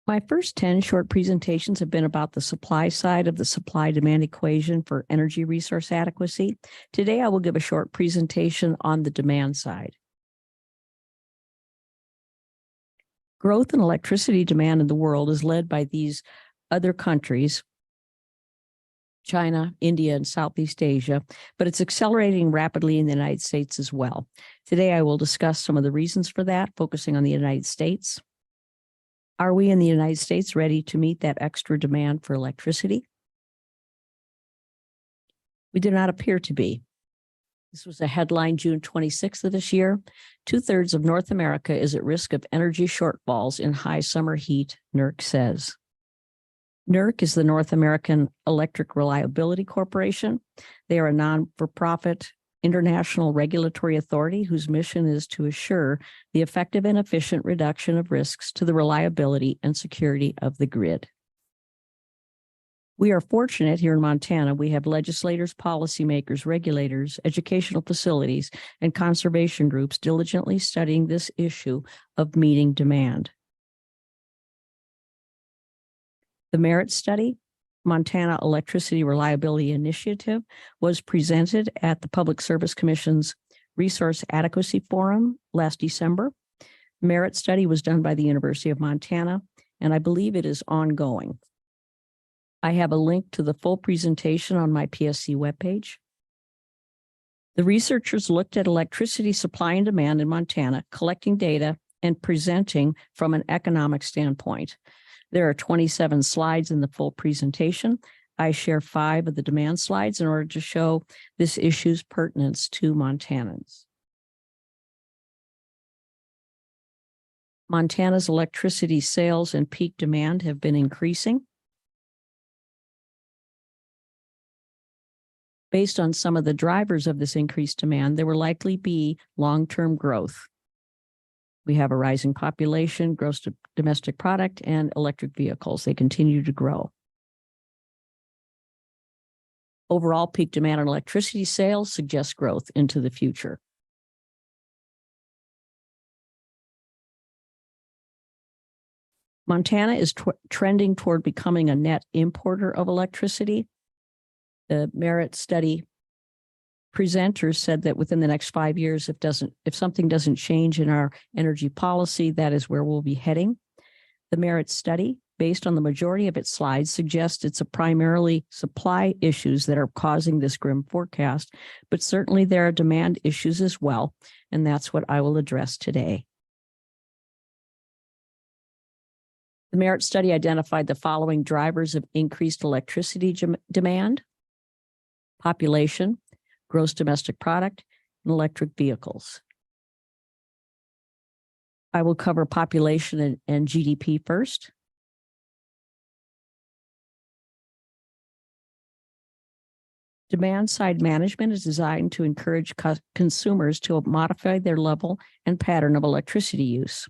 My first 10 short presentations have been about the supply side of the supply-demand equation for energy resource adequacy. Today, I will give a short presentation on the demand side. Growth in electricity demand in the world is led by these other countries, China, India, and Southeast Asia, but it's accelerating rapidly in the United States as well. Today, I will discuss some of the reasons for that, focusing on the United States. Are we in the United States ready to meet that extra demand for electricity? We do not appear to be. This was a headline June 26th of this year. 2/3 of North America is at risk of energy shortfalls in high summer heat, NERC says. NERC is the North American Electric Reliability Corporation. They are a non-for-profit international regulatory authority whose mission is to assure the effective and efficient reduction of risks to the reliability and security of the grid. We are fortunate here in Montana. We have legislators, policymakers, regulators, educational facilities, and conservation groups diligently studying this issue of meeting demand. The merit study, Montana Electricity Reliability Initiative, was presented at the Public Service Commission's Resource Adequacy Forum last December. The merit study was done by the University of Montana, and I believe it is ongoing. I have a link to the full presentation on my PSC webpage. The researchers looked at electricity supply and demand in Montana, collecting data and presenting from an economic standpoint. There are 27 slides in the full presentation. I share 5 of the demand slides in order to show this issue's pertinence to Montanans. Montana's electricity sales and peak demand have been increasing. Based on some of the drivers of this increased demand, there will likely be long-term growth. We have a rising population, gross domestic product, and electric vehicles. They continue to grow. Overall, peak demand on electricity sales suggests growth into the future. Montana is trending toward becoming a net importer of electricity. The merit study presenters said that within the next 5 years, if something doesn't change in our energy policy, that is where we'll be heading. The merit study, based on the majority of its slides, suggests it's primarily supply issues that are causing this grim forecast, but certainly there are demand issues as well, and that's what I will address today. The merit study identified the following drivers of increased electricity demand: population, gross domestic product, and electric vehicles. I will cover population and GDP first. Demand-side management is designed to encourage consumers to modify their level and pattern of electricity use.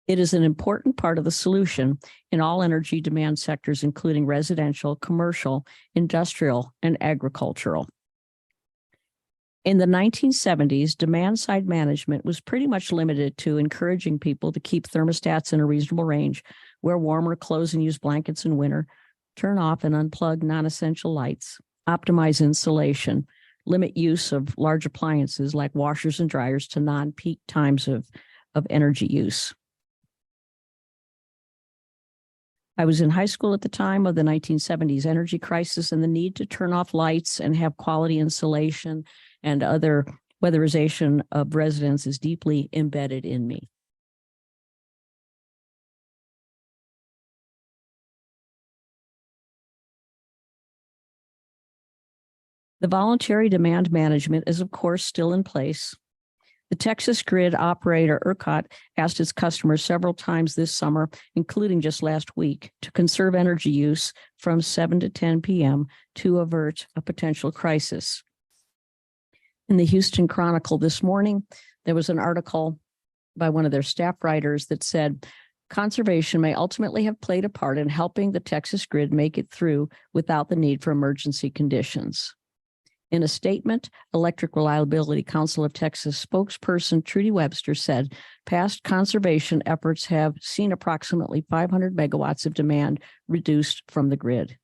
It is an important part of the solution in all energy demand sectors, including residential, commercial, industrial, and agricultural. In the 1970s, demand-side management was pretty much limited to encouraging people to keep thermostats in a reasonable range, wear warmer clothes and use blankets in winter, turn off and unplug non-essential lights, optimize insulation, limit use of large appliances like washers and dryers to non-peak times of energy use. I was in high school at the time of the 1970s energy crisis, and the need to turn off lights and have quality insulation and other weatherization of residents is deeply embedded in me. The voluntary demand management is, of course, still in place. The Texas grid operator ERCOT asked its customers several times this summer, including just last week, to conserve energy use from 7 to 10 p.m. to avert a potential crisis. In the Houston Chronicle this morning, there was an article by one of their staff writers that said, conservation may ultimately have played a part in helping the Texas grid make it through without the need for emergency conditions. In a statement, Electric Reliability Council of Texas spokesperson Trudy Webster said past conservation efforts have seen approximately 500 megawatts of demand reduced from the grid.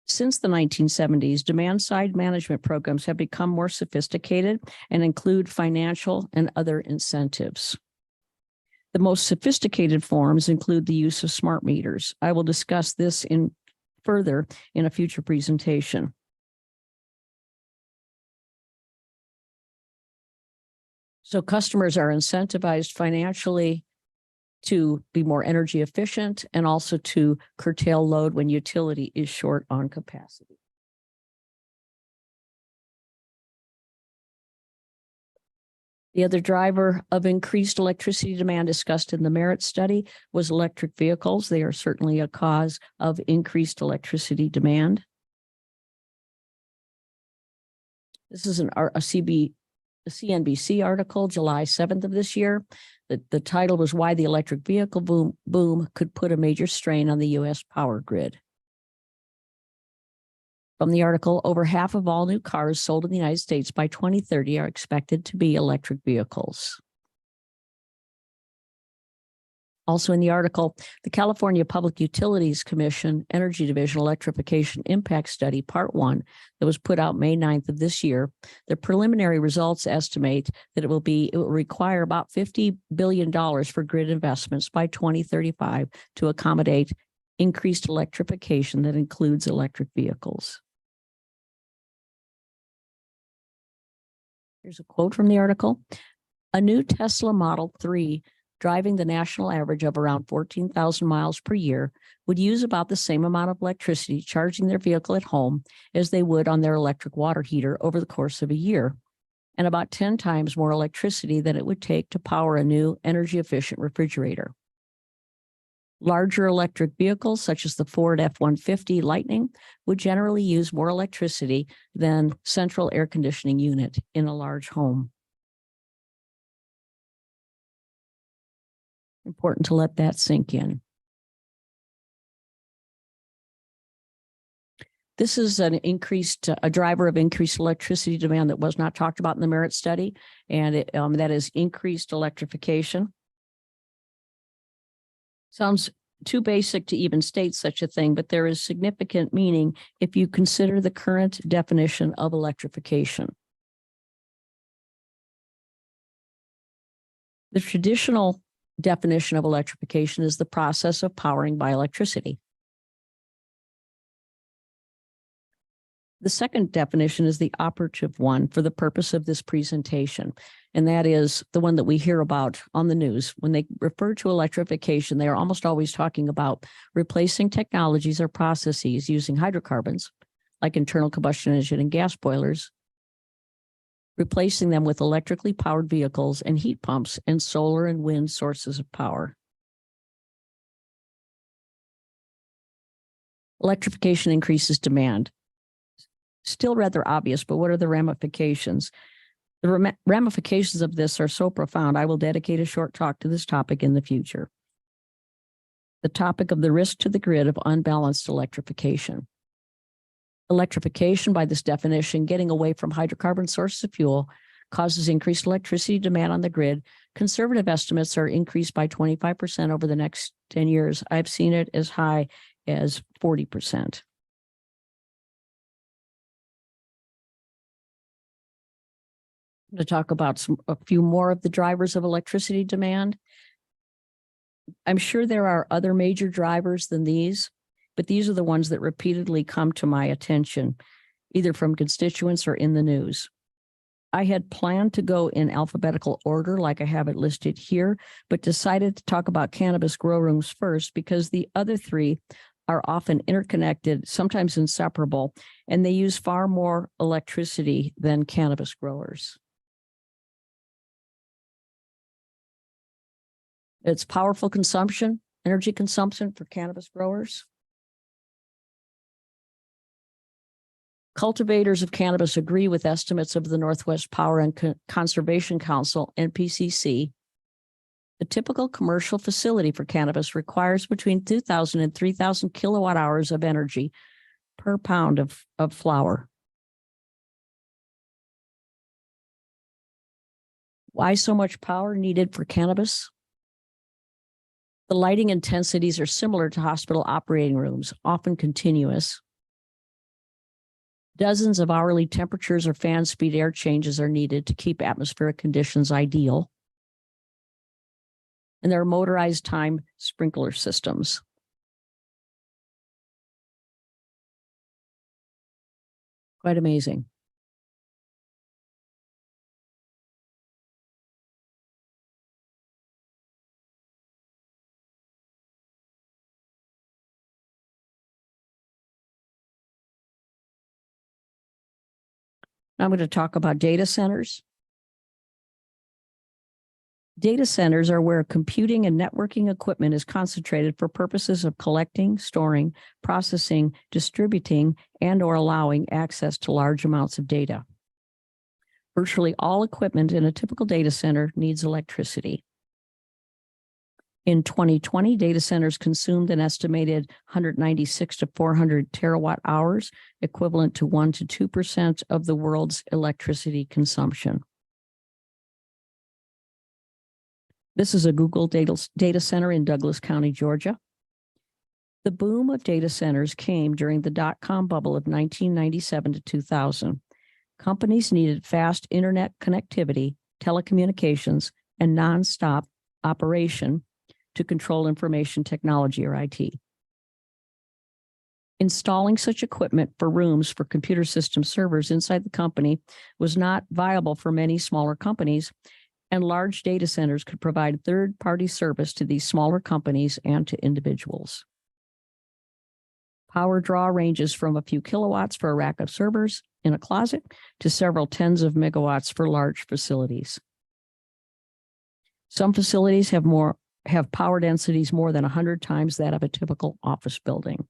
Since the 1970s, demand-side management programs have become more sophisticated and include financial and other incentives. The most sophisticated forms include the use of smart meters. I will discuss this further in a future presentation. So customers are incentivized financially to be more energy efficient and also to curtail load when utility is short on capacity. The other driver of increased electricity demand discussed in the merit study was electric vehicles. They are certainly a cause of increased electricity demand. This is a CNBC article, July 7th of this year. The title was Why the Electric Vehicle Boom Could Put a Major Strain on the U.S. Power Grid. From the article, over half of all new cars sold in the United States by 2030 are expected to be electric vehicles. Also in the article, the California Public Utilities Commission Energy Division Electrification Impact Study, Part 1, that was put out May 9th of this year, the preliminary results estimate that it will require about $50 billion for grid investments by 2035 to accommodate increased electrification that includes electric vehicles. Here's a quote from the article. A new Tesla Model 3 driving the national average of around 14,000 miles per year would use about the same amount of electricity charging their vehicle at home as they would on their electric water heater over the course of a year, and about 10 times more electricity than it would take to power a new energy-efficient refrigerator. Larger electric vehicles, such as the Ford F-150 Lightning, would generally use more electricity than central air conditioning unit in a large home. Important to let that sink in. This is a driver of increased electricity demand that was not talked about in the merit study, and that is increased electrification. Sounds too basic to even state such a thing, but there is significant meaning if you consider the current definition of electrification. The traditional definition of electrification is the process of powering by electricity. The second definition is the operative one for the purpose of this presentation, and that is the one that we hear about on the news. When they refer to electrification, they are almost always talking about replacing technologies or processes using hydrocarbons, like internal combustion engine and gas boilers, replacing them with electrically powered vehicles and heat pumps and solar and wind sources of power. Electrification increases demand. Still rather obvious, but what are the ramifications? The ramifications of this are so profound, I will dedicate a short talk to this topic in the future. The topic of the risk to the grid of unbalanced electrification. Electrification, by this definition, getting away from hydrocarbon sources of fuel, causes increased electricity demand on the grid. Conservative estimates are increased by 25% over the next 10 years. I've seen it as high as 40%. To talk about a few more of the drivers of electricity demand. I'm sure there are other major drivers than these, but these are the ones that repeatedly come to my attention, either from constituents or in the news. I had planned to go in alphabetical order like I have it listed here, but decided to talk about cannabis grow rooms first because the other three are often interconnected, sometimes inseparable, and they use far more electricity than cannabis growers. It's powerful consumption, energy consumption for cannabis growers. Cultivators of cannabis agree with estimates of the Northwest Power and Conservation Council, NPCC. The typical commercial facility for cannabis requires between 2,000 and 3,000 kilowatt hours of energy per pound of flour. Why so much power needed for cannabis? The lighting intensities are similar to hospital operating rooms, often continuous. Dozens of hourly temperatures or fan speed air changes are needed to keep atmospheric conditions ideal. And there are motorized time sprinkler systems. Quite amazing. I'm going to talk about data centers. Data centers are where computing and networking equipment is concentrated for purposes of collecting, storing, processing, distributing, and/or allowing access to large amounts of data. Virtually all equipment in a typical data center needs electricity. In 2020, data centers consumed an estimated 196 to 400 terawatt hours, equivalent to 1 to 2% of the world's electricity consumption. This is a Google data center in Douglas County, Georgia. The boom of data centers came during the dot-com bubble of 1997 to 2000. Companies needed fast internet connectivity, telecommunications, and nonstop operation to control information technology, or IT. Installing such equipment for rooms for computer system servers inside the company was not viable for many smaller companies, and large data centers could provide third-party service to these smaller companies and to individuals. Power draw ranges from a few kilowatts for a rack of servers in a closet to several tens of megawatts for large facilities. Some facilities have power densities more than 100 times that of a typical office building.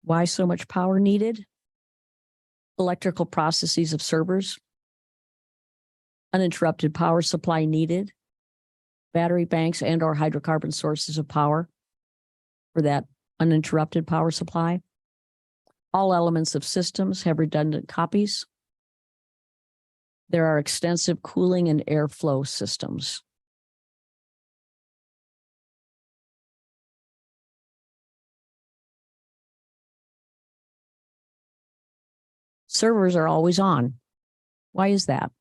Why so much power needed? Electrical processes of servers, uninterrupted power supply needed, battery banks and/or hydrocarbon sources of power for that uninterrupted power supply. All elements of systems have redundant copies. There are extensive cooling and airflow systems. Servers are always on. Why is that?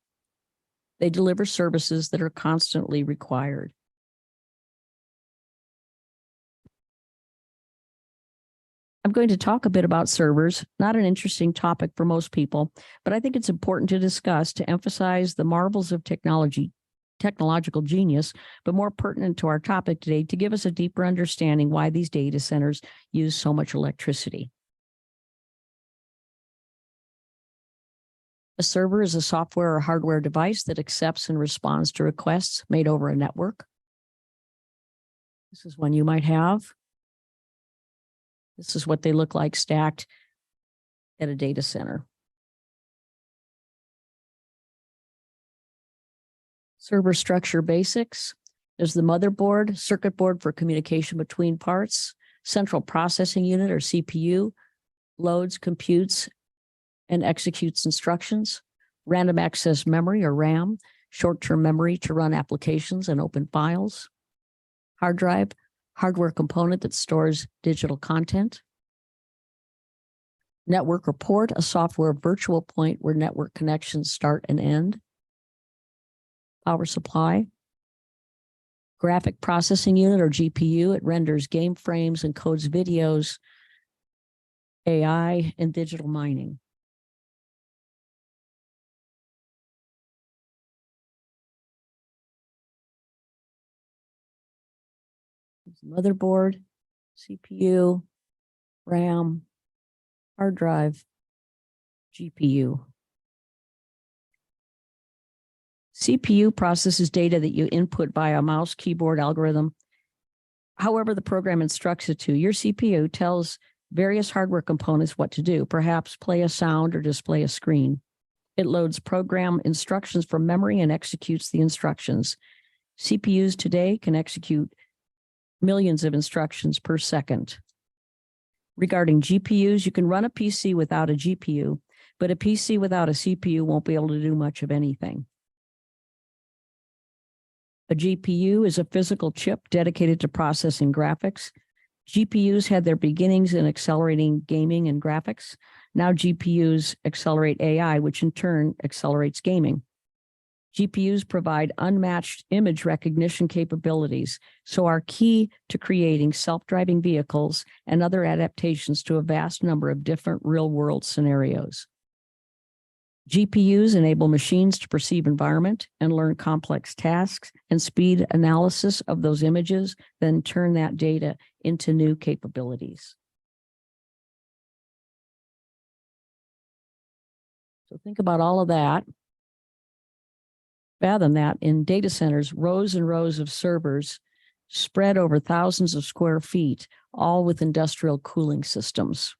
They deliver services that are constantly required. I'm going to talk a bit about servers, not an interesting topic for most people, but I think it's important to discuss to emphasize the marvels of technological genius, but more pertinent to our topic today, to give us a deeper understanding why these data centers use so much electricity. A server is a software or hardware device that accepts and responds to requests made over a network. This is one you might have. This is what they look like stacked at a data center. Server structure basics. There's the motherboard, circuit board for communication between parts, central processing unit or CPU, loads, computes, and executes instructions, random access memory or RAM, short-term memory to run applications and open files, hard drive, hardware component that stores digital content, network or port, a software virtual point where network connections start and end, power supply, graphic processing unit or GPU, it renders game frames and codes videos, AI, and digital mining. Motherboard, CPU, RAM, hard drive, GPU. CPU processes data that you input via a mouse keyboard algorithm. However, the program instructs it to. Your CPU tells various hardware components what to do, perhaps play a sound or display a screen. It loads program instructions from memory and executes the instructions. CPUs today can execute millions of instructions per second. Regarding GPUs, you can run a PC without a GPU, but a PC without a CPU won't be able to do much of anything. A GPU is a physical chip dedicated to processing graphics. GPUs had their beginnings in accelerating gaming and graphics. Now GPUs accelerate AI, which in turn accelerates gaming. GPUs provide unmatched image recognition capabilities, so are key to creating self-driving vehicles and other adaptations to a vast number of different real-world scenarios. GPUs enable machines to perceive environment and learn complex tasks and speed analysis of those images, then turn that data into new capabilities. So think about all of that. Fathom that in data centers, rows and rows of servers spread over thousands of square feet, all with industrial cooling systems.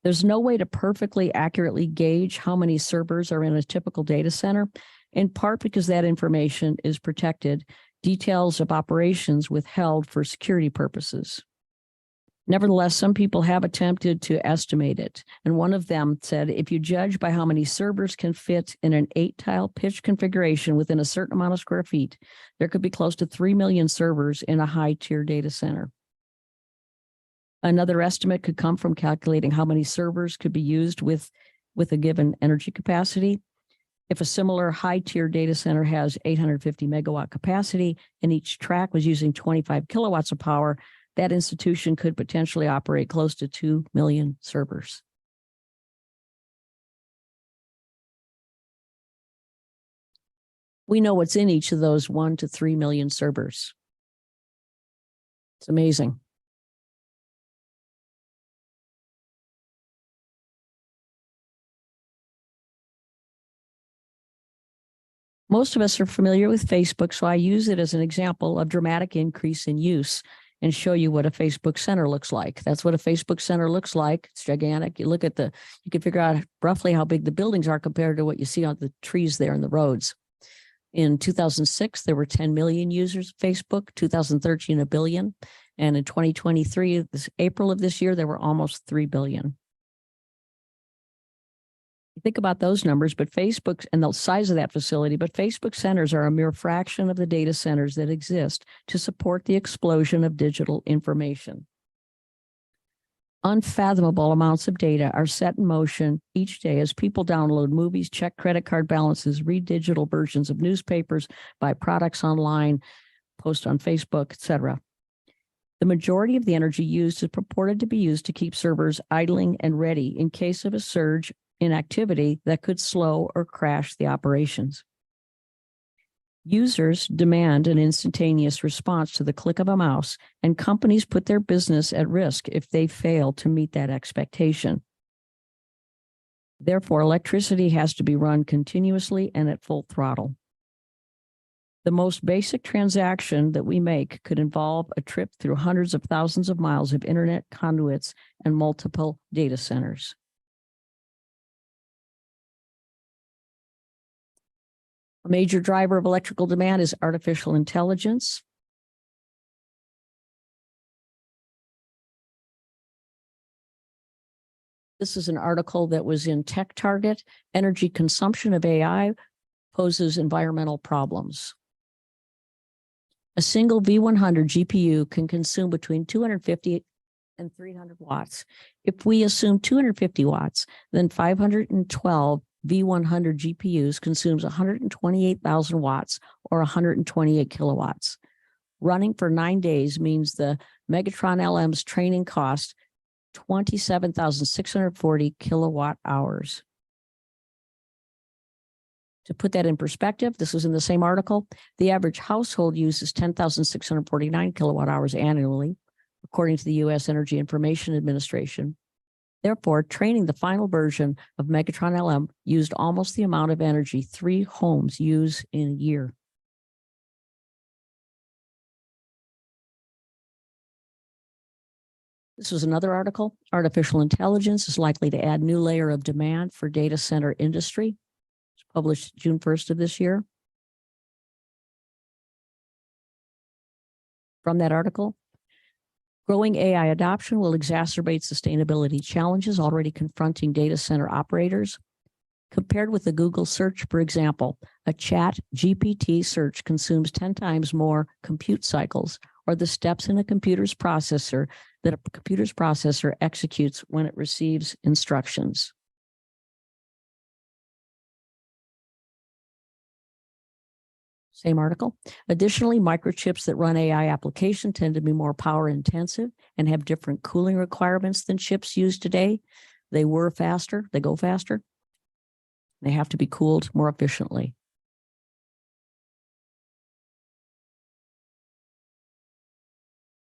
There's no way to perfectly accurately gauge how many servers are in a typical data center, in part because that information is protected, details of operations withheld for security purposes. Nevertheless, some people have attempted to estimate it. And one of them said, if you judge by how many servers can fit in an 8-tile pitch configuration within a certain amount of square feet, there could be close to 3 million servers in a high-tier data center. Another estimate could come from calculating how many servers could be used with a given energy capacity. If a similar high-tier data center has 850 megawatt capacity and each track was using 25 kilowatts of power, that institution could potentially operate close to 2 million servers. We know what's in each of those 1 to 3 million servers. It's amazing. Most of us are familiar with Facebook, so I use it as an example of dramatic increase in use and show you what a Facebook center looks like. That's what a Facebook center looks like. It's gigantic. You look at you can figure out roughly how big the buildings are compared to what you see on the trees there in the roads. In 2006, there were 10 million users of Facebook, 2013, 1 billion. And in 2023, April of this year, there were almost 3 billion. Think about those numbers, but Facebook and the size of that facility, but Facebook centers are a mere fraction of the data centers that exist to support the explosion of digital information. Unfathomable amounts of data are set in motion each day as people download movies, check credit card balances, read digital versions of newspapers, buy products online, post on Facebook, etc. The majority of the energy used is purported to be used to keep servers idling and ready in case of a surge in activity that could slow or crash the operations. Users demand an instantaneous response to the click of a mouse, and companies put their business at risk if they fail to meet that expectation. Therefore, electricity has to be run continuously and at full throttle. The most basic transaction that we make could involve a trip through hundreds of thousands of miles of internet conduits and multiple data centers. A major driver of electrical demand is artificial intelligence. This is an article that was in Tech Target. Energy consumption of AI poses environmental problems. A single V100 GPU can consume between 250 and 300 watts. If we assume 250 watts, then 512 V100 GPUs consumes 128,000 watts or 128 kilowatts. Running for 9 days means the Megatron LM's training cost 27,640 kilowatt hours. To put that in perspective, this is in the same article, the average household uses 10,649 kilowatt hours annually, according to the U.S. Energy Information Administration. Therefore, training the final version of Megatron LM used almost the amount of energy 3 homes use in a year. This was another article. Artificial intelligence is likely to add new layer of demand for data center industry. It's published June 1st of this year. From that article, growing AI adoption will exacerbate sustainability challenges already confronting data center operators. Compared with the Google search, for example, a chat GPT search consumes 10 times more compute cycles, or the steps in a computer's processor that a computer's processor executes when it receives instructions. Same article. Additionally, microchips that run AI application tend to be more power intensive and have different cooling requirements than chips used today. They go faster. They have to be cooled more efficiently.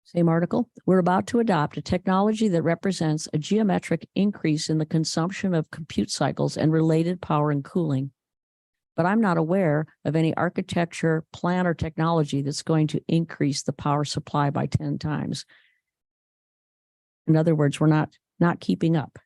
Same article. We're about to adopt a technology that represents a geometric increase in the consumption of compute cycles and related power and cooling. But I'm not aware of any architecture, plan, or technology that's going to increase the power supply by 10 times. In other words, we're not keeping up.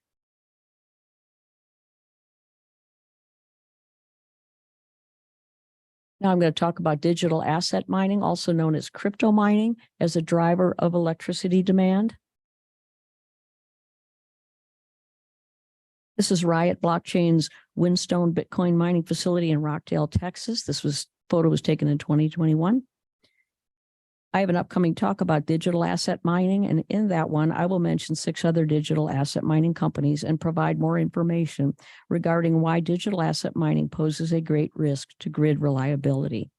Now I'm going to talk about digital asset mining, also known as crypto mining, as a driver of electricity demand. This is Riot Blockchain's Whinstone Bitcoin mining facility in Rockdale, Texas. Photo was taken in 2021. I have an upcoming talk about digital asset mining, and in that one, I will mention 6 other digital asset mining companies and provide more information regarding why digital asset mining poses a great risk to grid reliability.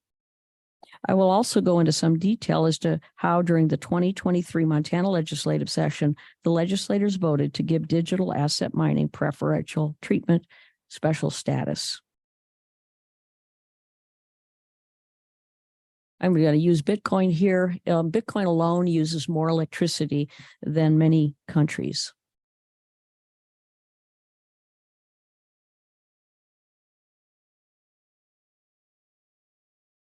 I will also go into some detail as to how during the 2023 Montana legislative session, the legislators voted to give digital asset mining preferential treatment, special status. I'm going to use Bitcoin here. Bitcoin alone uses more electricity than many countries.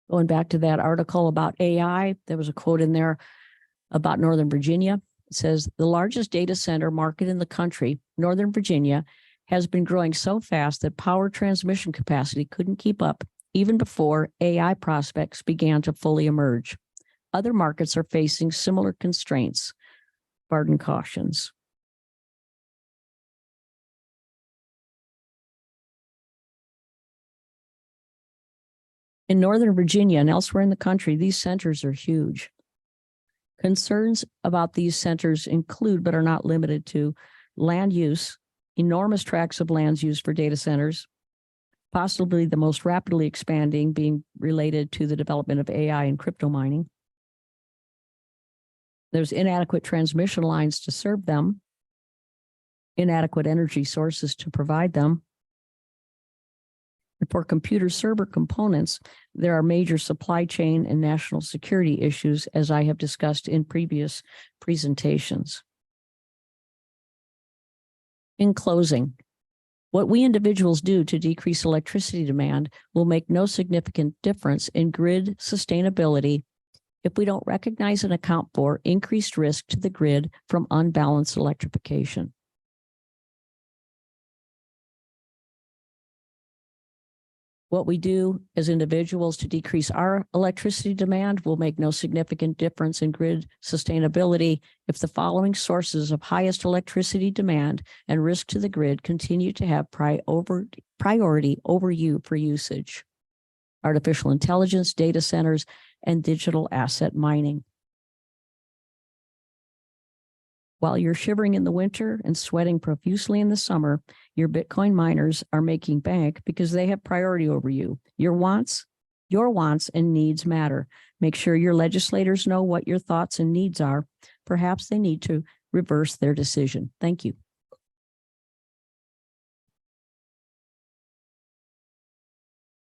Going back to that article about AI, there was a quote in there about Northern Virginia. It says, the largest data center market in the country, Northern Virginia, has been growing so fast that power transmission capacity couldn't keep up even before AI prospects began to fully emerge. Other markets are facing similar constraints. Barden cautions. In Northern Virginia and elsewhere in the country, these centers are huge. Concerns about these centers include, but are not limited to, land use, enormous tracts of lands used for data centers, possibly the most rapidly expanding being related to the development of AI and crypto mining. There's inadequate transmission lines to serve them, inadequate energy sources to provide them. And for computer server components, there are major supply chain and national security issues, as I have discussed in previous presentations. In closing, what we individuals do to decrease electricity demand will make no significant difference in grid sustainability if we don't recognize and account for increased risk to the grid from unbalanced electrification. What we do as individuals to decrease our electricity demand will make no significant difference in grid sustainability if the following sources of highest electricity demand and risk to the grid continue to have priority over you for usage: artificial intelligence, data centers, and digital asset mining. While you're shivering in the winter and sweating profusely in the summer, your Bitcoin miners are making bank because they have priority over you. Your wants and needs matter. Make sure your legislators know what your thoughts and needs are. Perhaps they need to reverse their decision. Thank you.